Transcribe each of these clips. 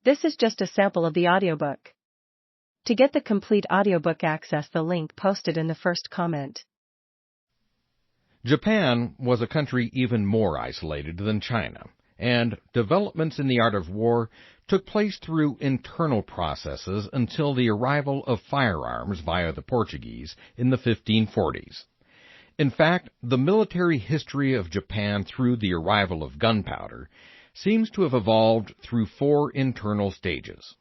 This is just a sample of the audiobook. To get the complete audiobook, access the link posted in the first comment. Japan was a country even more isolated than China, and developments in the art of war took place through internal processes until the arrival of firearms via the Portuguese in the 1540s. In fact, the military history of Japan through the arrival of gunpowder seems to have evolved through 4 internal stages.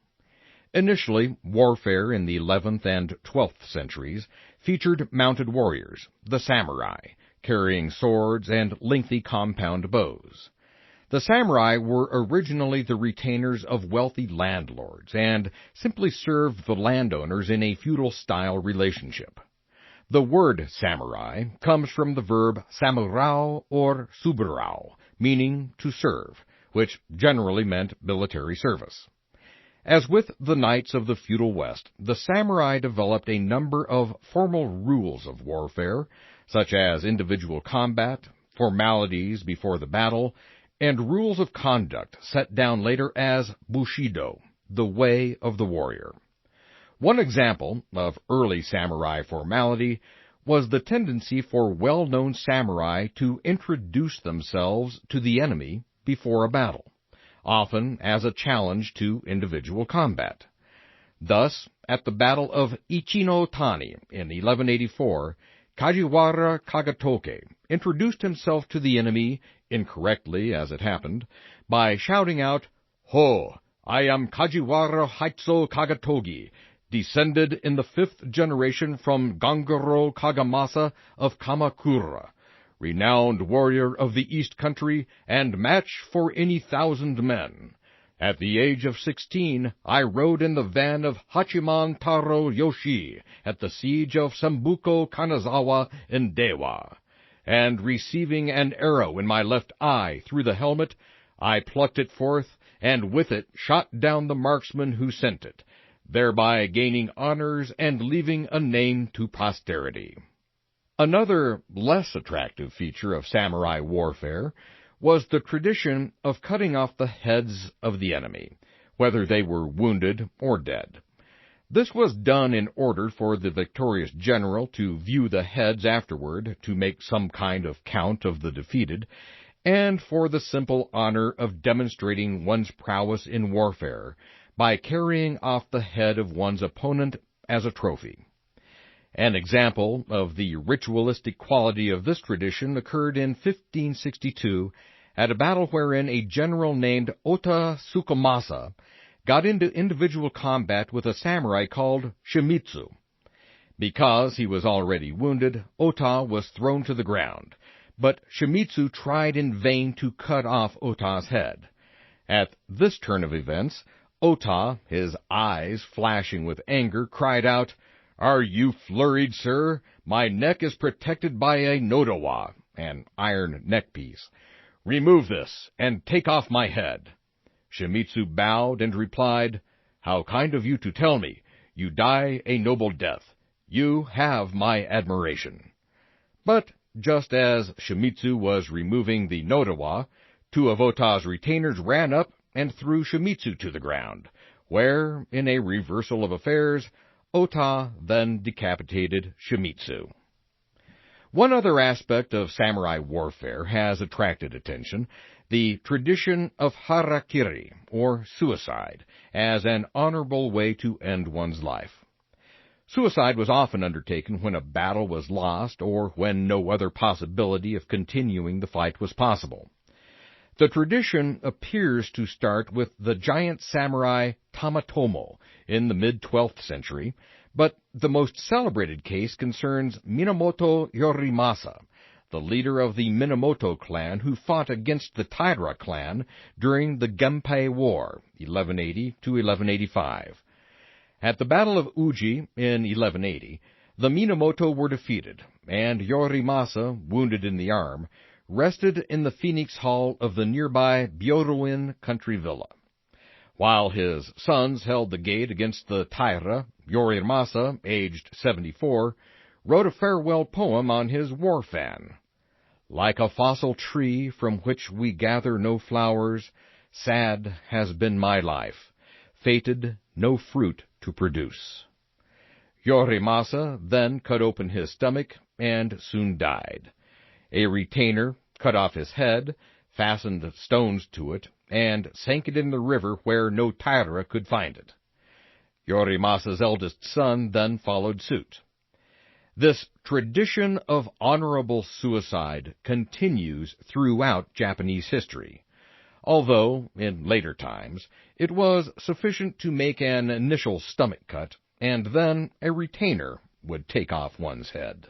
Initially, warfare in the 11th and 12th centuries featured mounted warriors, the samurai, carrying swords and lengthy compound bows. The samurai were originally the retainers of wealthy landlords and simply served the landowners in a feudal-style relationship. The word samurai comes from the verb samurao or suburao, meaning to serve, which generally meant military service. As with the knights of the feudal West, the samurai developed a number of formal rules of warfare, such as individual combat, formalities before the battle, and rules of conduct set down later as bushido, the way of the warrior. One example of early samurai formality was the tendency for well-known samurai to introduce themselves to the enemy before a battle, often as a challenge to individual combat. Thus, at the Battle of Ichi-no-Tani in 1184, Kajiwara Kagetoke introduced himself to the enemy, incorrectly as it happened, by shouting out, "Ho! I am Kajiwara Haitso Kagetogi, descended in the 5th generation from Ganguro Kagamasa of Kamakura, renowned warrior of the East Country, and match for any 1,000 men. At the age of 16, I rode in the van of Hachiman Taro Yoshi at the siege of Sambuko Kanazawa in Dewa, and receiving an arrow in my left eye through the helmet, I plucked it forth, and with it shot down the marksman who sent it, thereby gaining honors and leaving a name to posterity." Another less attractive feature of samurai warfare was the tradition of cutting off the heads of the enemy, whether they were wounded or dead. This was done in order for the victorious general to view the heads afterward to make some kind of count of the defeated, and for the simple honor of demonstrating one's prowess in warfare by carrying off the head of one's opponent as a trophy. An example of the ritualistic quality of this tradition occurred in 1562 at a battle wherein a general named Ota Tsukumasa got into individual combat with a samurai called Shimizu. Because he was already wounded, Ota was thrown to the ground, but Shimizu tried in vain to cut off Ota's head. At this turn of events, Ota, his eyes flashing with anger, cried out, "Are you flurried, sir? My neck is protected by a nodowa, an iron neckpiece. Remove this, and take off my head." Shimizu bowed and replied, "How kind of you to tell me. You die a noble death. You have my admiration." But just as Shimizu was removing the nodowa, 2 of Ota's retainers ran up and threw Shimizu to the ground, where, in a reversal of affairs, Ota then decapitated Shimizu. One other aspect of samurai warfare has attracted attention, the tradition of harakiri, or suicide, as an honorable way to end one's life. Suicide was often undertaken when a battle was lost or when no other possibility of continuing the fight was possible. The tradition appears to start with the giant samurai Tamatomo in the mid-12th century, but the most celebrated case concerns Minamoto Yorimasa, the leader of the Minamoto clan who fought against the Taira clan during the Genpei War, 1180 to 1185. At the Battle of Uji in 1180, the Minamoto were defeated, and Yorimasa, wounded in the arm, rested in the Phoenix Hall of the nearby Byoruin country villa. While his sons held the gate against the Taira, Yorimasa, aged 74, wrote a farewell poem on his war fan. "Like a fossil tree from which we gather no flowers, sad has been my life. fated no fruit to produce. Yorimasa then cut open his stomach and soon died. A retainer cut off his head, fastened stones to it, and sank it in the river where no Taira could find it. Yorimasa's eldest son then followed suit. This tradition of honorable suicide continues throughout Japanese history, although, in later times, it was sufficient to make an initial stomach cut, and then a retainer would take off one's head.